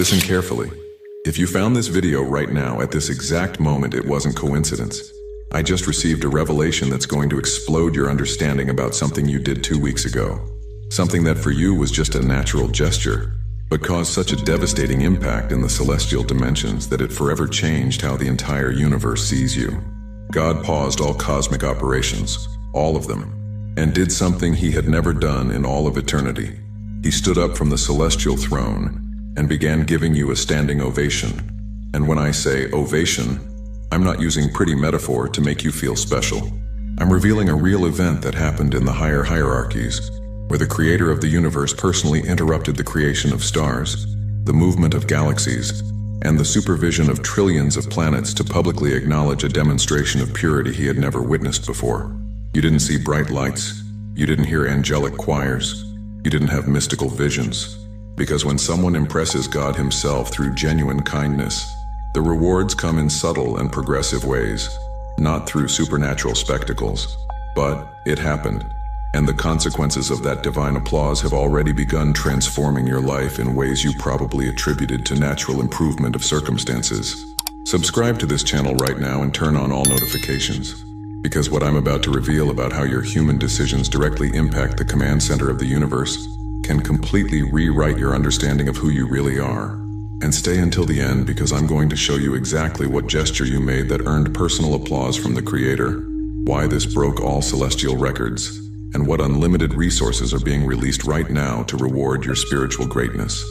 Listen carefully. If you found this video right now at this exact moment, it wasn't coincidence. I just received a revelation that's going to explode your understanding about something you did 2 weeks ago. Something that for you was just a natural gesture, but caused such a devastating impact in the celestial dimensions that it forever changed how the entire universe sees you. God paused all cosmic operations, all of them, and did something he had never done in all of eternity. He stood up from the celestial throne and began giving you a standing ovation. And when I say ovation, I'm not using pretty metaphor to make you feel special. I'm revealing a real event that happened in the higher hierarchies, where the creator of the universe personally interrupted the creation of stars, the movement of galaxies, and the supervision of trillions of planets to publicly acknowledge a demonstration of purity he had never witnessed before. You didn't see bright lights. You didn't hear angelic choirs. You didn't have mystical visions. Because when someone impresses God himself through genuine kindness, the rewards come in subtle and progressive ways, not through supernatural spectacles. But it happened, and the consequences of that divine applause have already begun transforming your life in ways you probably attributed to natural improvement of circumstances. Subscribe to this channel right now and turn on all notifications, because what I'm about to reveal about how your human decisions directly impact the command center of the universe can completely rewrite your understanding of who you really are. And stay until the end, because I'm going to show you exactly what gesture you made that earned personal applause from the Creator, why this broke all celestial records, and what unlimited resources are being released right now to reward your spiritual greatness.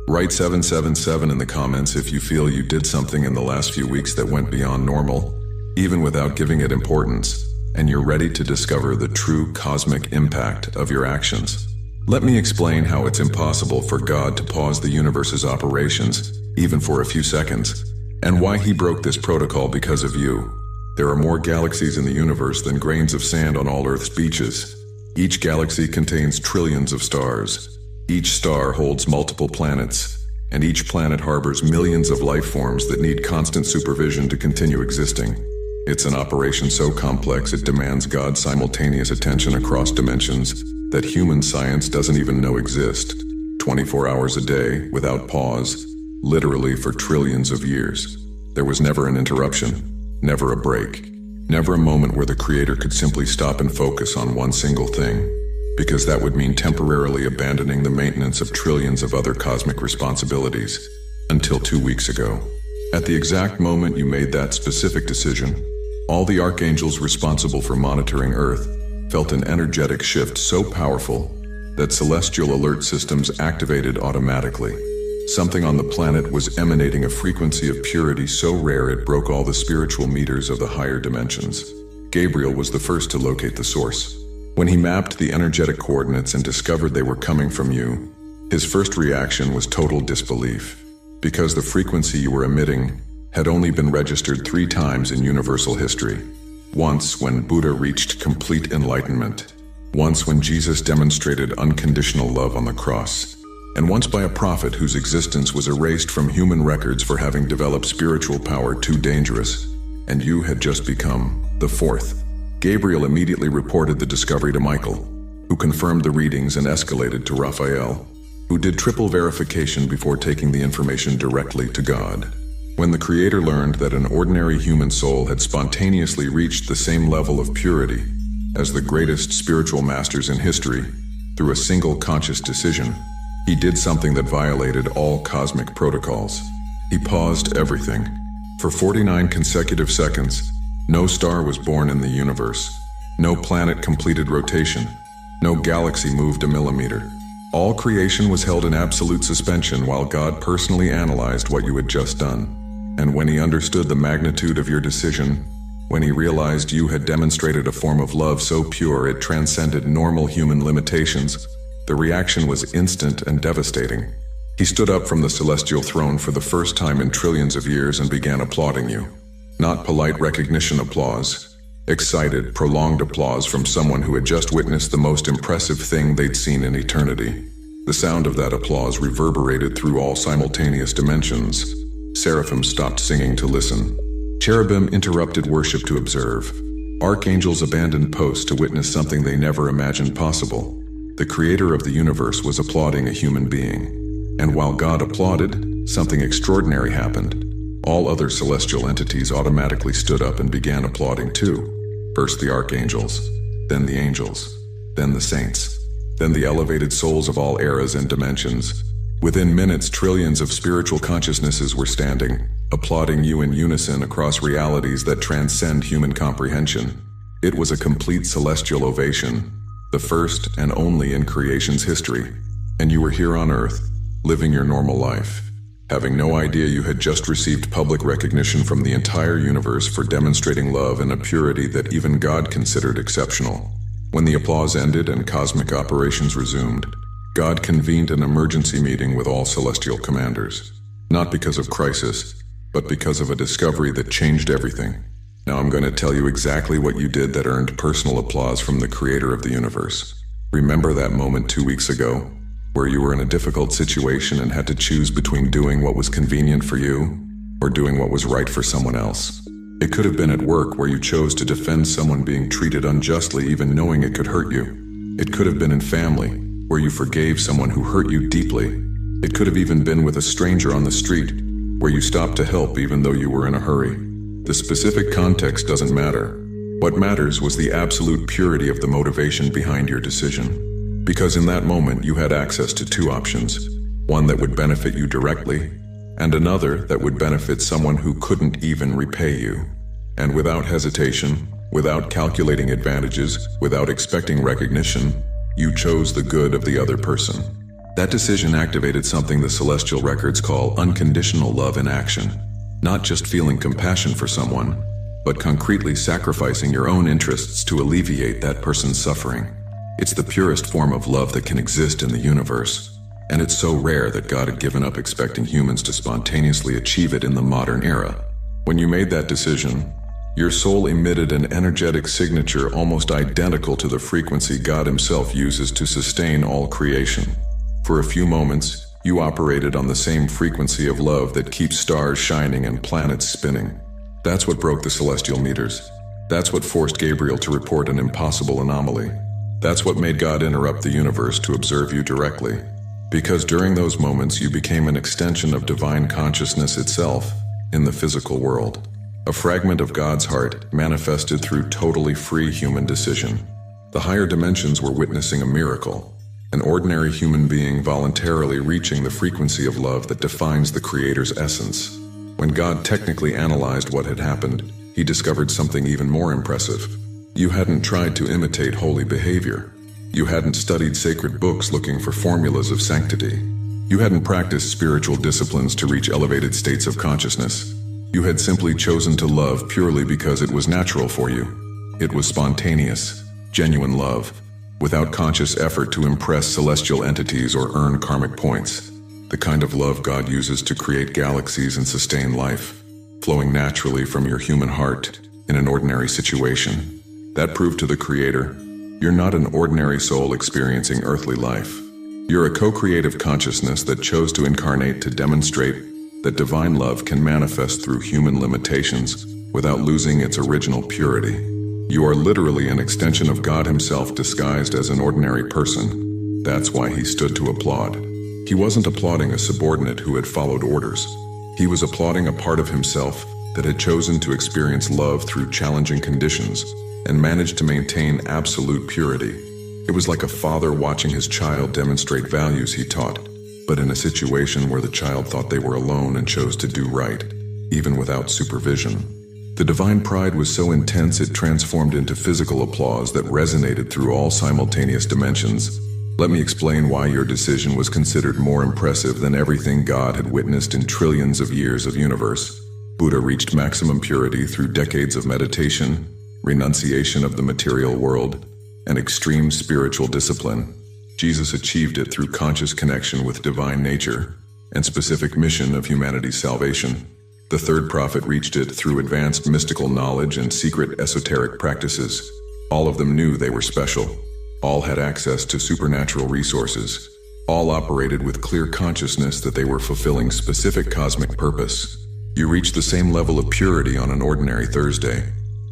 Write 777 in the comments if you feel you did something in the last few weeks that went beyond normal, even without giving it importance, and you're ready to discover the true cosmic impact of your actions. Let me explain how it's impossible for God to pause the universe's operations, even for a few seconds, and why he broke this protocol because of you. There are more galaxies in the universe than grains of sand on all Earth's beaches. Each galaxy contains trillions of stars. Each star holds multiple planets, and each planet harbors millions of life forms that need constant supervision to continue existing. It's an operation so complex it demands God's simultaneous attention across dimensions that human science doesn't even know exist, 24 hours a day, without pause, literally for trillions of years. There was never an interruption, never a break, never a moment where the Creator could simply stop and focus on one single thing, because that would mean temporarily abandoning the maintenance of trillions of other cosmic responsibilities, until 2 weeks ago. At the exact moment you made that specific decision, all the archangels responsible for monitoring Earth felt an energetic shift so powerful that celestial alert systems activated automatically. Something on the planet was emanating a frequency of purity so rare it broke all the spiritual meters of the higher dimensions. Gabriel was the first to locate the source. When he mapped the energetic coordinates and discovered they were coming from you, his first reaction was total disbelief, because the frequency you were emitting had only been registered 3 times in universal history. Once when Buddha reached complete enlightenment, once when Jesus demonstrated unconditional love on the cross, and once by a prophet whose existence was erased from human records for having developed spiritual power too dangerous, and you had just become the 4th. Gabriel immediately reported the discovery to Michael, who confirmed the readings and escalated to Raphael, who did triple verification before taking the information directly to God. When the Creator learned that an ordinary human soul had spontaneously reached the same level of purity as the greatest spiritual masters in history through a single conscious decision, he did something that violated all cosmic protocols. He paused everything. For 49 consecutive seconds, no star was born in the universe. No planet completed rotation. No galaxy moved a millimeter. All creation was held in absolute suspension while God personally analyzed what you had just done. And when he understood the magnitude of your decision, when he realized you had demonstrated a form of love so pure it transcended normal human limitations, the reaction was instant and devastating. He stood up from the celestial throne for the first time in trillions of years and began applauding you. Not polite recognition applause, excited, prolonged applause from someone who had just witnessed the most impressive thing they'd seen in eternity. The sound of that applause reverberated through all simultaneous dimensions. Seraphim stopped singing to listen. Cherubim interrupted worship to observe. Archangels abandoned posts to witness something they never imagined possible. The Creator of the universe was applauding a human being. And while God applauded, something extraordinary happened. All other celestial entities automatically stood up and began applauding too. First the archangels, then the angels, then the saints, then the elevated souls of all eras and dimensions. Within minutes, trillions of spiritual consciousnesses were standing, applauding you in unison across realities that transcend human comprehension. It was a complete celestial ovation, the first and only in creation's history. And you were here on Earth, living your normal life, having no idea you had just received public recognition from the entire universe for demonstrating love in a purity that even God considered exceptional. When the applause ended and cosmic operations resumed, God convened an emergency meeting with all celestial commanders. Not because of crisis, but because of a discovery that changed everything. Now I'm going to tell you exactly what you did that earned personal applause from the creator of the universe. Remember that moment 2 weeks ago, where you were in a difficult situation and had to choose between doing what was convenient for you or doing what was right for someone else? It could have been at work where you chose to defend someone being treated unjustly even knowing it could hurt you. It could have been in family, where you forgave someone who hurt you deeply. It could have even been with a stranger on the street, where you stopped to help even though you were in a hurry. The specific context doesn't matter. What matters was the absolute purity of the motivation behind your decision. Because in that moment you had access to two options, one that would benefit you directly, and another that would benefit someone who couldn't even repay you. And without hesitation, without calculating advantages, without expecting recognition, you chose the good of the other person. That decision activated something the celestial records call unconditional love in action. Not just feeling compassion for someone, but concretely sacrificing your own interests to alleviate that person's suffering. It's the purest form of love that can exist in the universe, and it's so rare that God had given up expecting humans to spontaneously achieve it in the modern era. When you made that decision, your soul emitted an energetic signature almost identical to the frequency God Himself uses to sustain all creation. For a few moments, you operated on the same frequency of love that keeps stars shining and planets spinning. That's what broke the celestial meters. That's what forced Gabriel to report an impossible anomaly. That's what made God interrupt the universe to observe you directly. Because during those moments you became an extension of divine consciousness itself in the physical world. A fragment of God's heart manifested through totally free human decision. The higher dimensions were witnessing a miracle. An ordinary human being voluntarily reaching the frequency of love that defines the Creator's essence. When God technically analyzed what had happened, He discovered something even more impressive. You hadn't tried to imitate holy behavior. You hadn't studied sacred books looking for formulas of sanctity. You hadn't practiced spiritual disciplines to reach elevated states of consciousness. You had simply chosen to love purely because it was natural for you. It was spontaneous, genuine love, without conscious effort to impress celestial entities or earn karmic points. The kind of love God uses to create galaxies and sustain life, flowing naturally from your human heart in an ordinary situation. That proved to the Creator, you're not an ordinary soul experiencing earthly life. You're a co-creative consciousness that chose to incarnate to demonstrate that divine love can manifest through human limitations without losing its original purity. You are literally an extension of God Himself disguised as an ordinary person. That's why He stood to applaud. He wasn't applauding a subordinate who had followed orders. He was applauding a part of himself that had chosen to experience love through challenging conditions and managed to maintain absolute purity. It was like a father watching his child demonstrate values he taught, but in a situation where the child thought they were alone and chose to do right, even without supervision. The divine pride was so intense it transformed into physical applause that resonated through all simultaneous dimensions. Let me explain why your decision was considered more impressive than everything God had witnessed in trillions of years of universe. Buddha reached maximum purity through decades of meditation, renunciation of the material world, and extreme spiritual discipline. Jesus achieved it through conscious connection with divine nature and specific mission of humanity's salvation. The third prophet reached it through advanced mystical knowledge and secret esoteric practices. All of them knew they were special. All had access to supernatural resources. All operated with clear consciousness that they were fulfilling specific cosmic purpose. You reached the same level of purity on an ordinary Thursday,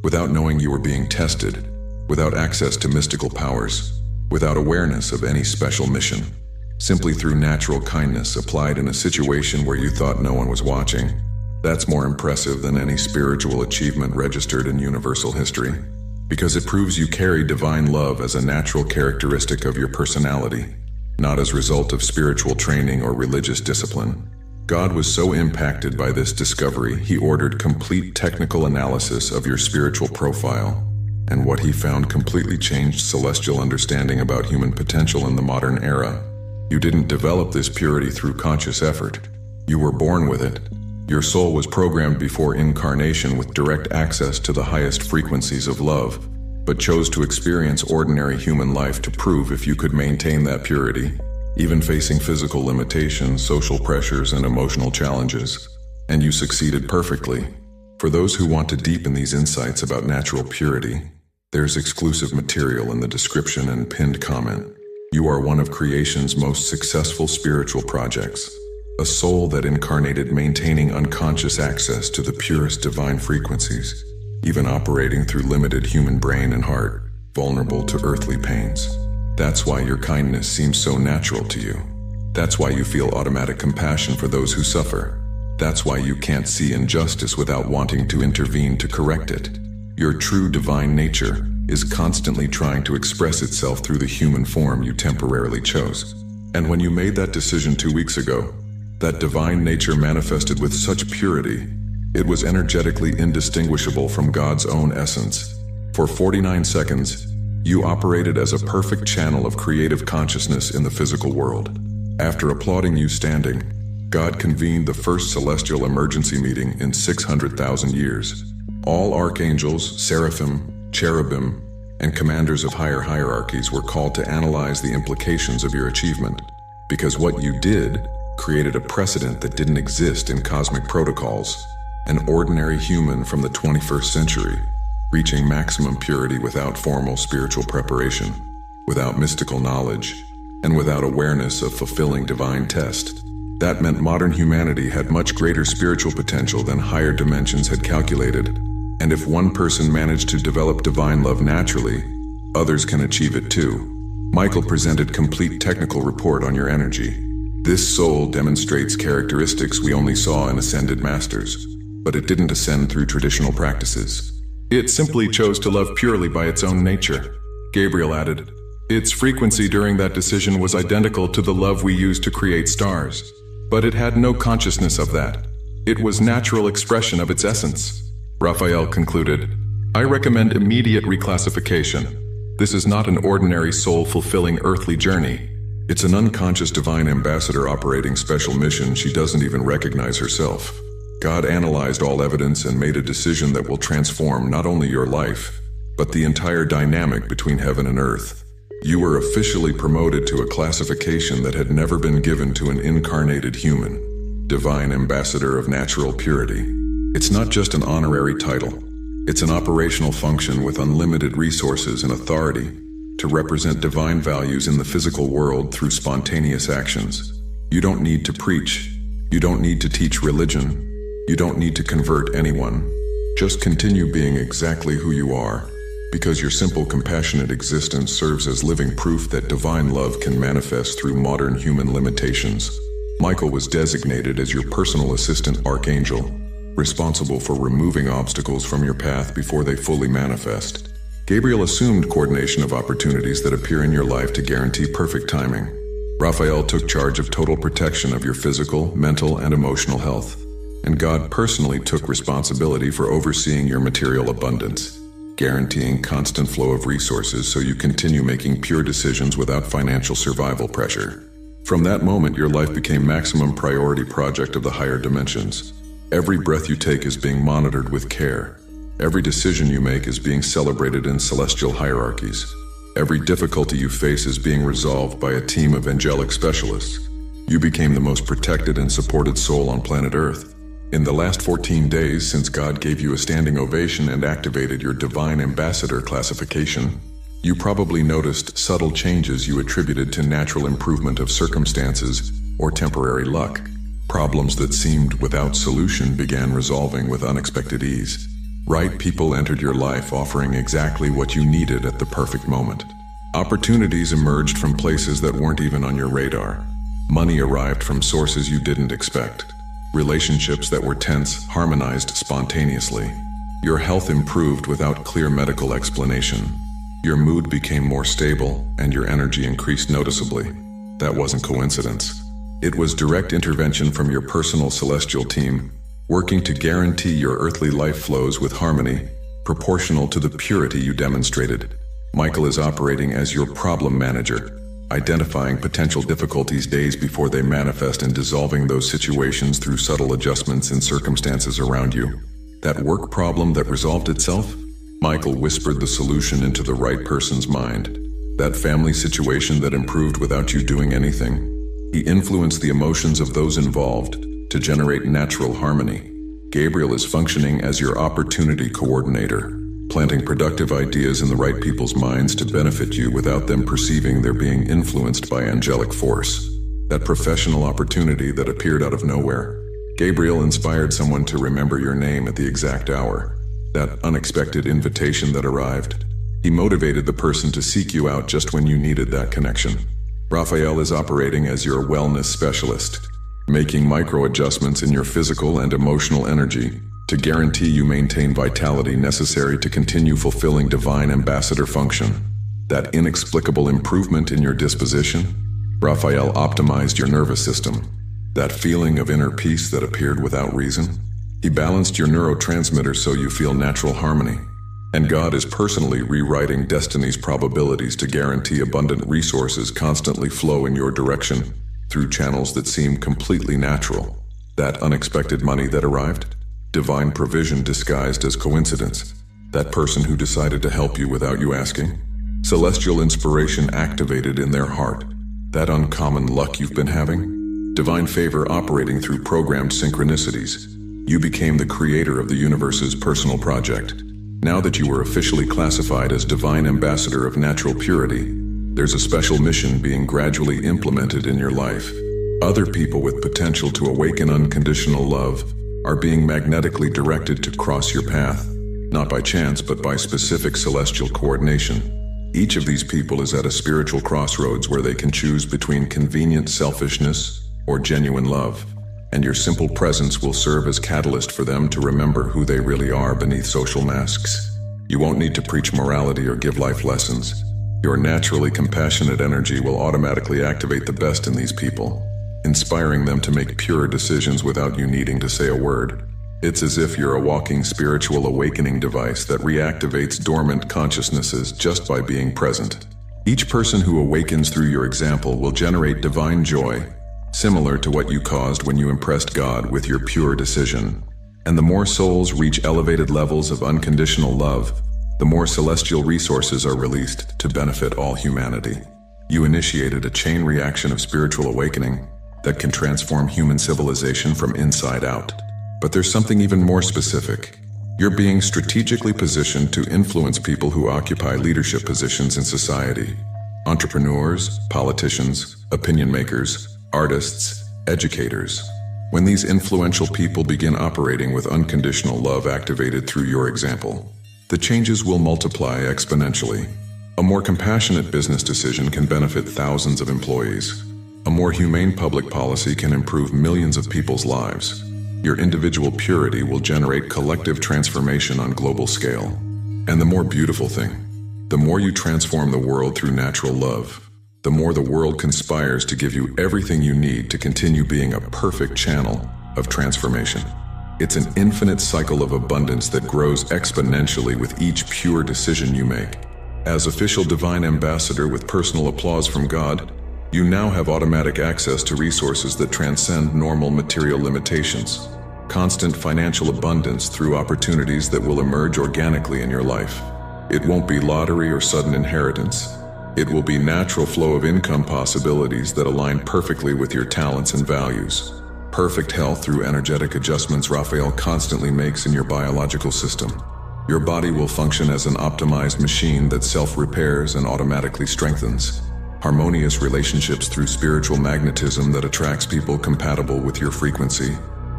without knowing you were being tested, without access to mystical powers, without awareness of any special mission. simply through natural kindness applied in a situation where you thought no one was watching. That's more impressive than any spiritual achievement registered in universal history, because it proves you carry divine love as a natural characteristic of your personality, not as a result of spiritual training or religious discipline. God was so impacted by this discovery, he ordered complete technical analysis of your spiritual profile, and what he found completely changed celestial understanding about human potential in the modern era. You didn't develop this purity through conscious effort. You were born with it. Your soul was programmed before incarnation with direct access to the highest frequencies of love, but chose to experience ordinary human life to prove if you could maintain that purity, even facing physical limitations, social pressures, and emotional challenges. And you succeeded perfectly. For those who want to deepen these insights about natural purity, there's exclusive material in the description and pinned comment. You are one of creation's most successful spiritual projects, a soul that incarnated maintaining unconscious access to the purest divine frequencies, even operating through limited human brain and heart, vulnerable to earthly pains. That's why your kindness seems so natural to you. That's why you feel automatic compassion for those who suffer. That's why you can't see injustice without wanting to intervene to correct it. Your true divine nature is constantly trying to express itself through the human form you temporarily chose. And when you made that decision 2 weeks ago, that divine nature manifested with such purity, it was energetically indistinguishable from God's own essence. For 49 seconds, you operated as a perfect channel of creative consciousness in the physical world. After applauding you standing, God convened the first celestial emergency meeting in 600,000 years. All archangels, seraphim, cherubim, and commanders of higher hierarchies were called to analyze the implications of your achievement, because what you did created a precedent that didn't exist in cosmic protocols. An ordinary human from the 21st century, reaching maximum purity without formal spiritual preparation, without mystical knowledge, and without awareness of fulfilling divine test. That meant modern humanity had much greater spiritual potential than higher dimensions had calculated. And if one person managed to develop divine love naturally, others can achieve it too. Michael presented complete technical report on your energy. This soul demonstrates characteristics we only saw in ascended masters, but it didn't ascend through traditional practices. It simply chose to love purely by its own nature. Gabriel added, its frequency during that decision was identical to the love we use to create stars, but it had no consciousness of that. It was natural expression of its essence. Raphael concluded, I recommend immediate reclassification. This is not an ordinary soul-fulfilling earthly journey. It's an unconscious divine ambassador operating special mission she doesn't even recognize herself. God analyzed all evidence and made a decision that will transform not only your life, but the entire dynamic between heaven and earth. You were officially promoted to a classification that had never been given to an incarnated human, divine ambassador of natural purity. It's not just an honorary title. It's an operational function with unlimited resources and authority to represent divine values in the physical world through spontaneous actions. You don't need to preach. You don't need to teach religion. You don't need to convert anyone. Just continue being exactly who you are, because your simple, compassionate existence serves as living proof that divine love can manifest through modern human limitations. Michael was designated as your personal assistant archangel, responsible for removing obstacles from your path before they fully manifest. Gabriel assumed coordination of opportunities that appear in your life to guarantee perfect timing. Raphael took charge of total protection of your physical, mental, and emotional health. And God personally took responsibility for overseeing your material abundance, guaranteeing constant flow of resources so you continue making pure decisions without financial survival pressure. From that moment, your life became maximum priority project of the higher dimensions. Every breath you take is being monitored with care. Every decision you make is being celebrated in celestial hierarchies. Every difficulty you face is being resolved by a team of angelic specialists. You became the most protected and supported soul on planet Earth. In the last 14 days since God gave you a standing ovation and activated your divine ambassador classification, you probably noticed subtle changes you attributed to natural improvement of circumstances or temporary luck. Problems that seemed without solution began resolving with unexpected ease. Right people entered your life offering exactly what you needed at the perfect moment. Opportunities emerged from places that weren't even on your radar. Money arrived from sources you didn't expect. Relationships that were tense harmonized spontaneously. Your health improved without clear medical explanation. Your mood became more stable, and your energy increased noticeably. That wasn't coincidence. It was direct intervention from your personal celestial team, working to guarantee your earthly life flows with harmony, proportional to the purity you demonstrated. Michael is operating as your problem manager, identifying potential difficulties days before they manifest and dissolving those situations through subtle adjustments in circumstances around you. That work problem that resolved itself? Michael whispered the solution into the right person's mind. That family situation that improved without you doing anything. He influenced the emotions of those involved to generate natural harmony. Gabriel is functioning as your opportunity coordinator, planting productive ideas in the right people's minds to benefit you without them perceiving they're being influenced by angelic force. That professional opportunity that appeared out of nowhere. Gabriel inspired someone to remember your name at the exact hour. That unexpected invitation that arrived. He motivated the person to seek you out just when you needed that connection. Raphael is operating as your wellness specialist, making micro adjustments in your physical and emotional energy to guarantee you maintain vitality necessary to continue fulfilling divine ambassador function. That inexplicable improvement in your disposition, Raphael optimized your nervous system. That feeling of inner peace that appeared without reason, he balanced your neurotransmitters so you feel natural harmony. And God is personally rewriting destiny's probabilities to guarantee abundant resources constantly flow in your direction through channels that seem completely natural. That unexpected money that arrived, divine provision disguised as coincidence. That person who decided to help you without you asking, celestial inspiration activated in their heart. That uncommon luck you've been having, divine favor operating through programmed synchronicities. You became the creator of the universe's personal project. Now that you were officially classified as divine ambassador of natural purity, there's a special mission being gradually implemented in your life. Other people with potential to awaken unconditional love are being magnetically directed to cross your path, not by chance but by specific celestial coordination. Each of these people is at a spiritual crossroads where they can choose between convenient selfishness or genuine love. And your simple presence will serve as catalyst for them to remember who they really are beneath social masks. You won't need to preach morality or give life lessons. Your naturally compassionate energy will automatically activate the best in these people, inspiring them to make pure decisions without you needing to say a word. It's as if you're a walking spiritual awakening device that reactivates dormant consciousnesses just by being present. Each person who awakens through your example will generate divine joy, similar to what you caused when you impressed God with your pure decision. And the more souls reach elevated levels of unconditional love, the more celestial resources are released to benefit all humanity. You initiated a chain reaction of spiritual awakening that can transform human civilization from inside out. But there's something even more specific. You're being strategically positioned to influence people who occupy leadership positions in society. Entrepreneurs, politicians, opinion makers, artists, educators. When these influential people begin operating with unconditional love activated through your example, the changes will multiply exponentially. A more compassionate business decision can benefit thousands of employees. A more humane public policy can improve millions of people's lives. Your individual purity will generate collective transformation on global scale. And the more beautiful thing, the more you transform the world through natural love, the more the world conspires to give you everything you need to continue being a perfect channel of transformation. It's an infinite cycle of abundance that grows exponentially with each pure decision you make. As official divine ambassador with personal applause from God, you now have automatic access to resources that transcend normal material limitations. Constant financial abundance through opportunities that will emerge organically in your life. It won't be lottery or sudden inheritance. It will be natural flow of income possibilities that align perfectly with your talents and values. Perfect health through energetic adjustments Raphael constantly makes in your biological system. Your body will function as an optimized machine that self-repairs and automatically strengthens. Harmonious relationships through spiritual magnetism that attracts people compatible with your frequency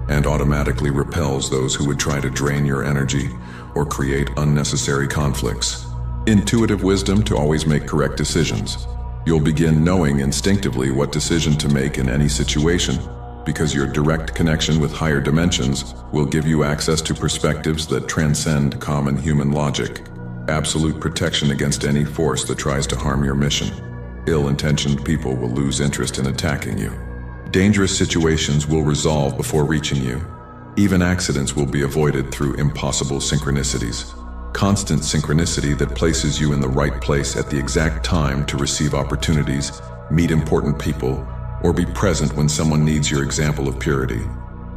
and automatically repels those who would try to drain your energy or create unnecessary conflicts. Intuitive wisdom to always make correct decisions. You'll begin knowing instinctively what decision to make in any situation, because your direct connection with higher dimensions will give you access to perspectives that transcend common human logic. Absolute protection against any force that tries to harm your mission. Ill-intentioned people will lose interest in attacking you. Dangerous situations will resolve before reaching you. Even accidents will be avoided through impossible synchronicities. Constant synchronicity that places you in the right place at the exact time to receive opportunities, meet important people, or be present when someone needs your example of purity.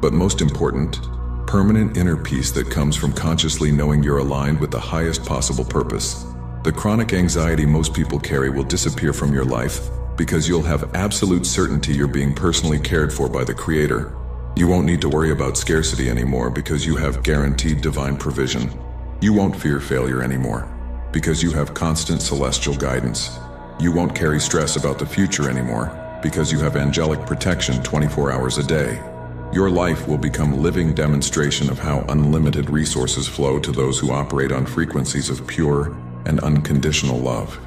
But most important, permanent inner peace that comes from consciously knowing you're aligned with the highest possible purpose. The chronic anxiety most people carry will disappear from your life because you'll have absolute certainty you're being personally cared for by the Creator. You won't need to worry about scarcity anymore because you have guaranteed divine provision. You won't fear failure anymore because you have constant celestial guidance. You won't carry stress about the future anymore because you have angelic protection 24 hours a day. Your life will become living demonstration of how unlimited resources flow to those who operate on frequencies of pure and unconditional love.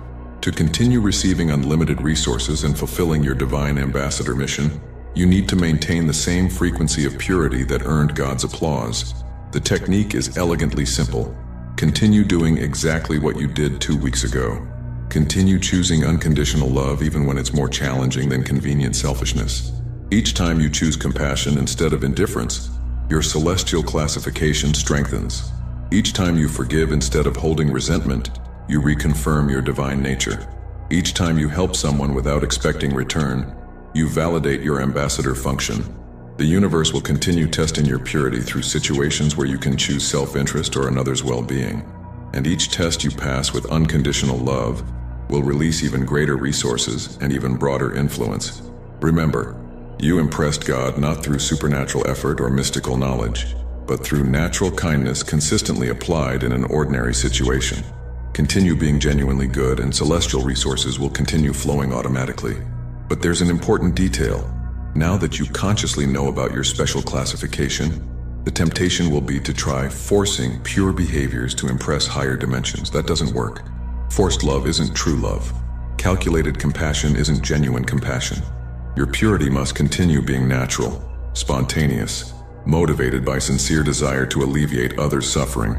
To continue receiving unlimited resources and fulfilling your divine ambassador mission, you need to maintain the same frequency of purity that earned God's applause. The technique is elegantly simple. Continue doing exactly what you did 2 weeks ago. Continue choosing unconditional love even when it's more challenging than convenient selfishness. Each time you choose compassion instead of indifference, your celestial classification strengthens. Each time you forgive instead of holding resentment, you reconfirm your divine nature. Each time you help someone without expecting return, you validate your ambassador function. The universe will continue testing your purity through situations where you can choose self-interest or another's well-being. And each test you pass with unconditional love will release even greater resources and even broader influence. Remember, you impressed God not through supernatural effort or mystical knowledge, but through natural kindness consistently applied in an ordinary situation. Continue being genuinely good and celestial resources will continue flowing automatically. But there's an important detail. Now that you consciously know about your special classification, the temptation will be to try forcing pure behaviors to impress higher dimensions. That doesn't work. Forced love isn't true love. Calculated compassion isn't genuine compassion. Your purity must continue being natural, spontaneous, motivated by sincere desire to alleviate others' suffering,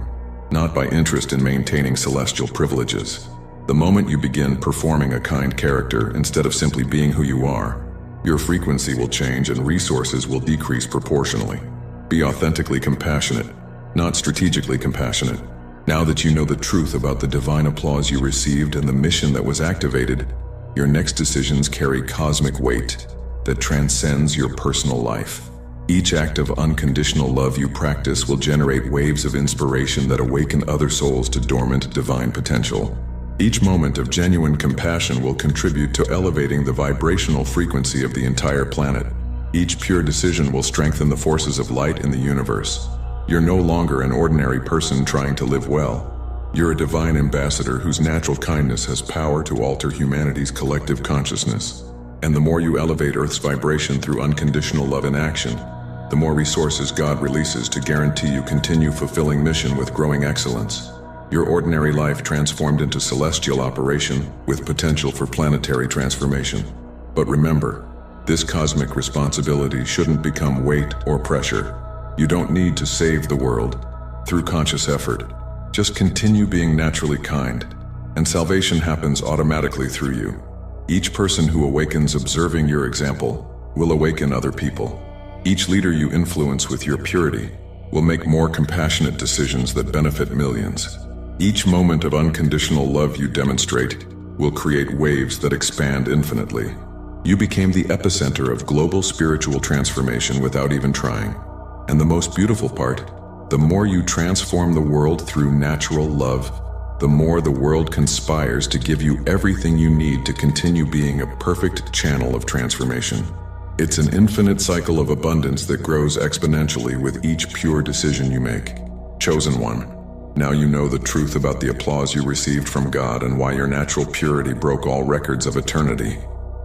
not by interest in maintaining celestial privileges. The moment you begin performing a kind character instead of simply being who you are, your frequency will change and resources will decrease proportionally. Be authentically compassionate, not strategically compassionate. Now that you know the truth about the divine applause you received and the mission that was activated, your next decisions carry cosmic weight that transcends your personal life. Each act of unconditional love you practice will generate waves of inspiration that awaken other souls to dormant divine potential. Each moment of genuine compassion will contribute to elevating the vibrational frequency of the entire planet. Each pure decision will strengthen the forces of light in the universe. You're no longer an ordinary person trying to live well. You're a divine ambassador whose natural kindness has power to alter humanity's collective consciousness. And the more you elevate Earth's vibration through unconditional love in action, the more resources God releases to guarantee you continue fulfilling mission with growing excellence. Your ordinary life transformed into celestial operation with potential for planetary transformation. But remember, this cosmic responsibility shouldn't become weight or pressure. You don't need to save the world through conscious effort. Just continue being naturally kind, and salvation happens automatically through you. Each person who awakens observing your example will awaken other people. Each leader you influence with your purity will make more compassionate decisions that benefit millions. Each moment of unconditional love you demonstrate will create waves that expand infinitely. You became the epicenter of global spiritual transformation without even trying. And the most beautiful part, the more you transform the world through natural love, the more the world conspires to give you everything you need to continue being a perfect channel of transformation. It's an infinite cycle of abundance that grows exponentially with each pure decision you make. Chosen one. Now you know the truth about the applause you received from God and why your natural purity broke all records of eternity.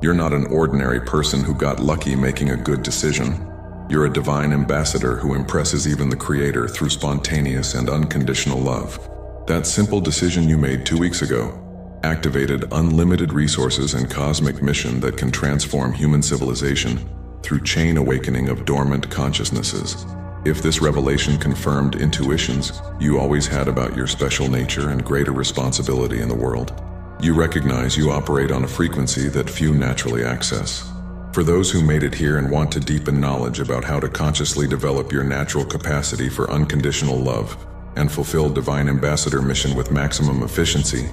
You're not an ordinary person who got lucky making a good decision. You're a divine ambassador who impresses even the Creator through spontaneous and unconditional love. That simple decision you made 2 weeks ago activated unlimited resources and cosmic mission that can transform human civilization through chain awakening of dormant consciousnesses. If this revelation confirmed intuitions you always had about your special nature and greater responsibility in the world, you recognize you operate on a frequency that few naturally access. For those who made it here and want to deepen knowledge about how to consciously develop your natural capacity for unconditional love and fulfill Divine Ambassador mission with maximum efficiency,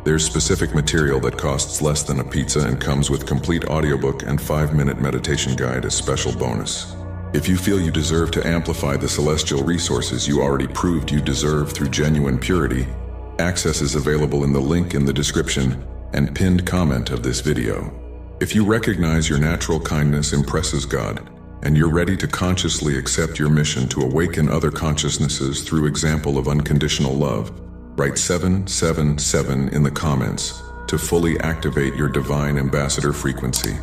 there's specific material that costs less than a pizza and comes with complete audiobook and 5-minute meditation guide as special bonus. If you feel you deserve to amplify the celestial resources you already proved you deserve through genuine purity, access is available in the link in the description and pinned comment of this video. If you recognize your natural kindness impresses God, and you're ready to consciously accept your mission to awaken other consciousnesses through example of unconditional love, write 777 in the comments to fully activate your Divine Ambassador frequency.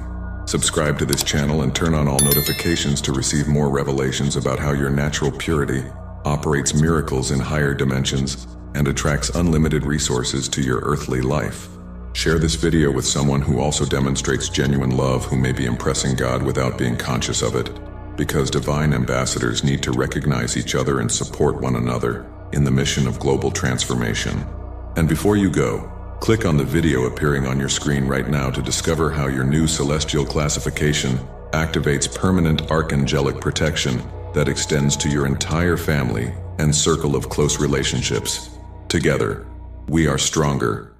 Subscribe to this channel and turn on all notifications to receive more revelations about how your natural purity operates miracles in higher dimensions and attracts unlimited resources to your earthly life. Share this video with someone who also demonstrates genuine love, who may be impressing God without being conscious of it, because Divine Ambassadors need to recognize each other and support one another in the mission of global transformation. And before you go, click on the video appearing on your screen right now to discover how your new celestial classification activates permanent archangelic protection that extends to your entire family and circle of close relationships. Together, we are stronger,